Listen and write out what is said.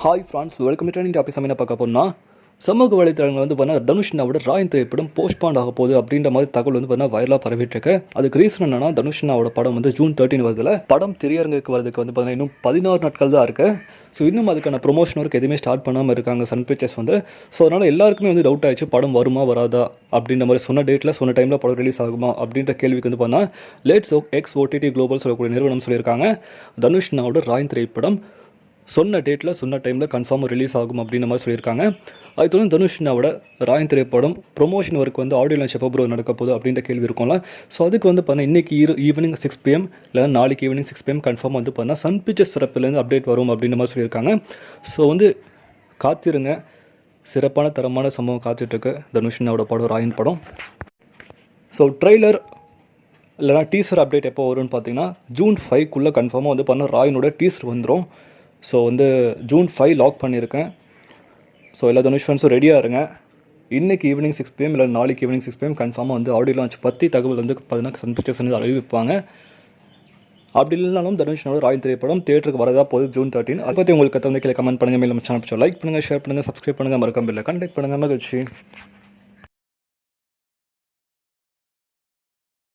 Hi France, welcome to trending topics. என்ன பார்க்க போனால் சமூக வலைத்தளங்கள் பார்த்தீங்கன்னா தனுஷ்னாவோட ராயன் திரைப்படம் போஸ்ட்பாண்ட் ஆக போகுது அப்படின்ற மாதிரி தகவல் பார்த்தீங்கன்னா வைரலாக பரவிட்டுருக்கு. அதுக்கு ரீசன் என்னன்னா, தனுஷ்னாவோட படம் ஜூன் 13 வருதுல, படம் திரையரங்குக்கு வரதுக்கு பார்த்தீங்கன்னா இன்னும் 16 நாட்கள் தான் இருக்குது. ஸோ இன்னும் அதுக்கான ப்ரொமோஷன் ஒர்க் எதுவுமே ஸ்டார்ட் பண்ணாமல் இருக்காங்க சன் பிக்சர்ஸ் ஸோ அதனால் எல்லாருக்குமே டவுட் ஆயிடுச்சு, படம் வருமா வராதா அப்படின்ற மாதிரி. சொன்ன டேட்டில் சொன்ன டைமில் படம் ரிலீஸ் ஆகுமா அப்படின்ற கேள்விக்கு பார்த்தா லேட்ஸ் எக்ஸ் ஓடிடி குளோபல் சொல்லக்கூடிய நிறுவனம் சொல்லியிருக்காங்க, தனுஷ்னாவோட ராயன் திரைப்படம் சொன்ன டேட்டில் சொன்ன டைமில் கன்ஃபார்மாக ரிலீஸ் ஆகும் அப்படின்ற மாதிரி சொல்லியிருக்காங்க. அது தொடர்ந்து தனுஷ்னாவோட ராயன் திரைப்படம் ப்ரொமோஷன் ஒர்க் ஆடியோ லான்ச் எப்போ நடக்க போகுது அப்படின்ற கேள்வி இருக்கும்ல. ஸோ அதுக்கு பார்த்தீங்கன்னா இன்றைக்கி ஈவினிங் 6 PM இல்லைனா நாளைக்கு ஈவினிங் 6 PM கன்ஃபார்ம் பார்த்தீங்கன்னா சன் பிக்சர்ஸ் தரப்புலேருந்து அப்டேட் வரும் அப்படின்ற மாதிரி சொல்லியிருக்காங்க. ஸோ காத்திருங்க, சிறப்பான தரமான சம்பவம் காத்துட்ருக்கு தனுஷ்னாவோட படம் ராயன் படம். ஸோ ட்ரெய்லர் இல்லைனா டீசர் அப்டேட் எப்போ வரும்னு பார்த்தீங்கன்னா ஜூன் 5க்குள்ளே கன்ஃபார்மாக பார்த்தீங்கன்னா ராயனோட டீசர் வந்துடும். ஸோ ஜூன் 5 லாக் பண்ணியிருக்கேன். ஸோ எல்லா தனுஷ் ஃபேன்ஸும் ரெடியாக இருங்க. இன்றைக்கி ஈவினிங் 6 PM இல்லை நாளைக்கு ஈவினிங் 6 PM கன்ஃபார்மாக ஆடியோ லான்ச் பற்றி தகவல் பார்த்தீங்கன்னா சன் பிக்சர்ஸ் அறிவிப்பாங்க. அப்படி இல்லைனாலும் தனுஷ்னாவோட ராயன் திரைப்படம் தியேட்டருக்கு வரதா போகுது ஜூன் 13. அதை பற்றி உங்களுக்கு கீழே கமெண்ட் பண்ணுங்கள். மேலும் சேனல் லைக் பண்ணுங்கள், ஷேர் பண்ணுங்கள், சப்ஸ்கிரைப் பண்ணுங்கள், மறக்காம பெல் ஐகான் கிளிக் பண்ணுங்கள். மகிழ்ச்சி.